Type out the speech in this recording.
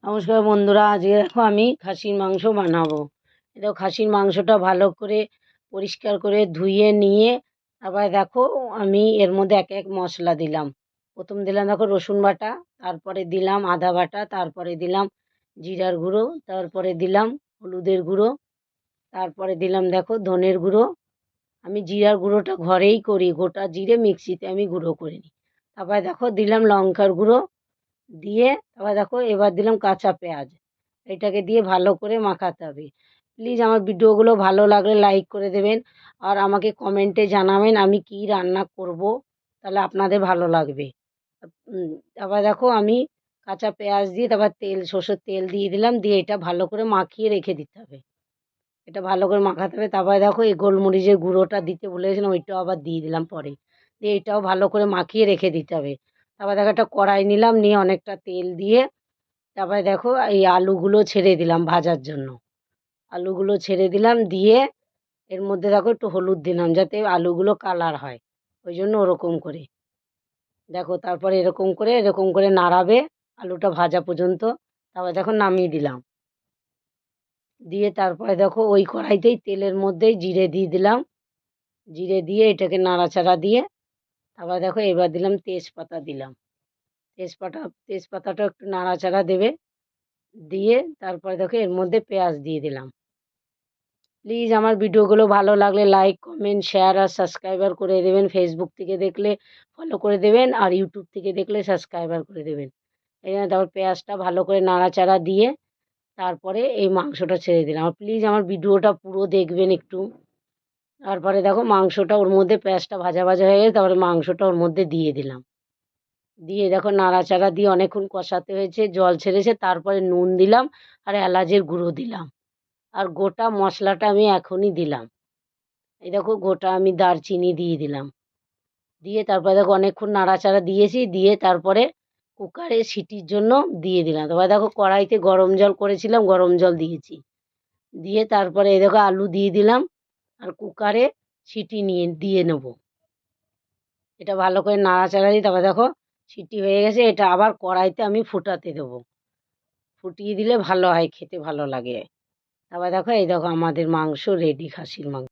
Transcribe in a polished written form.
নমস্কার বন্ধুরা, আজকে দেখো আমি খাসির মাংস বানাবো। এটা খাসির মাংসটা ভালো করে পরিষ্কার করে ধুয়ে নিয়ে তারপরে দেখো আমি এর মধ্যে এক এক মশলা দিলাম। প্রথম দিলাম দেখো রসুন বাটা, তারপরে দিলাম আদা বাটা, তারপরে দিলাম জিরার গুঁড়ো, তারপরে দিলাম হলুদের গুঁড়ো, তারপরে দিলাম দেখো ধনের গুঁড়ো। আমি জিরার গুঁড়োটা ঘরেই করি, গোটা জিরে মিক্সিতে আমি গুঁড়ো করে নিই। তারপরে দেখো দিলাম লঙ্কার গুঁড়ো, দিয়ে তারপর দেখো এবার দিলাম কাঁচা পেঁয়াজ। এটাকে দিয়ে ভালো করে মাখাতে হবে। প্লিজ আমার ভিডিওগুলো ভালো লাগলে লাইক করে দেবেন, আর আমাকে কমেন্টে জানাবেন আমি কি রান্না করব, তাহলে আপনাদের ভালো লাগবে। তারপর দেখো আমি কাঁচা পেঁয়াজ দিয়ে তারপর সর্ষের তেল দিয়ে দিলাম, দিয়ে এটা ভালো করে মাখিয়ে রেখে দিতে হবে। এটা ভালো করে মাখাতে হবে। তারপরে দেখো এই গোলমরিচের গুঁড়োটা দিতে বলেছিলাম, ওইটাও আবার দিয়ে দিলাম পরে। দিয়ে এটাও ভালো করে মাখিয়ে রেখে দিতে হবে। তারপর দেখো একটা কড়াই নিলাম, নিয়ে অনেকটা তেল দিয়ে তারপরে দেখো এই আলুগুলো ছেড়ে দিলাম ভাজার জন্য। আলুগুলো ছেড়ে দিলাম, দিয়ে এর মধ্যে দেখো একটু হলুদ দিলাম যাতে আলুগুলো কালার হয়, ওই জন্য ওরকম করে দেখো। তারপরে এরকম করে নাড়াবে আলুটা ভাজা পর্যন্ত। তারপর দেখো নামিয়ে দিলাম, দিয়ে তারপরে দেখো ওই কড়াইতেই তেলের মধ্যেই জিরে দিয়ে দিলাম। জিরে দিয়ে এটাকে নাড়াচাড়া দিয়ে তারপর দেখো এবার দিলাম তেজপাতা দিলাম। তেজপাতাটা একটু নাড়াচাড়া দেবে, দিয়ে তারপরে দেখো এর মধ্যে পেঁয়াজ দিয়ে দিলাম। প্লিজ আমার ভিডিওগুলো ভালো লাগলে লাইক কমেন্ট শেয়ার আর সাবস্ক্রাইবার করে দেবেন। ফেসবুক থেকে দেখলে ফলো করে দেবেন, আর ইউটিউব থেকে দেখলে সাবস্ক্রাইবার করে দেবেন। এই জন্য তারপর পেঁয়াজটা ভালো করে নাড়াচাড়া দিয়ে তারপরে এই মাংসটা ছেড়ে দিলাম। আর প্লিজ আমার ভিডিওটা পুরো দেখবেন একটু। তারপরে দেখো মাংসটা ওর মধ্যে পেঁয়াজটা ভাজা ভাজা হয়ে গেছে, তারপরে মাংসটা ওর মধ্যে দিয়ে দিলাম। দিয়ে দেখো নাড়াচাড়া দিয়ে অনেকক্ষণ কষাতে হয়েছে, জল ছেড়েছে, তারপরে নুন দিলাম আর এলাচের গুঁড়ো দিলাম। আর গোটা মশলাটা আমি এখনই দিলাম। এই দেখো গোটা আমি দারচিনি দিয়ে দিলাম। দিয়ে তারপরে দেখো অনেকক্ষণ নাড়াচাড়া দিয়েছি, দিয়ে তারপরে কুকারে সিটির জন্য দিয়ে দিলাম। তারপরে দেখো কড়াইতে গরম জল করেছিলাম, গরম জল দিয়েছি। দিয়ে তারপরে এই দেখো আলু দিয়ে দিলাম, আর কুকারে সিটি দিয়ে নেব। এটা ভালো করে নাড়াচাড়া দিই। তারপর দেখো সিটি হয়ে গেছে, এটা আবার কড়াইতে আমি ফুটাতে দেবো। ফুটিয়ে দিলে ভালো হয়, খেতে ভালো লাগে। তারপর দেখো এই দেখো আমাদের মাংস রেডি, খাসির মাংস।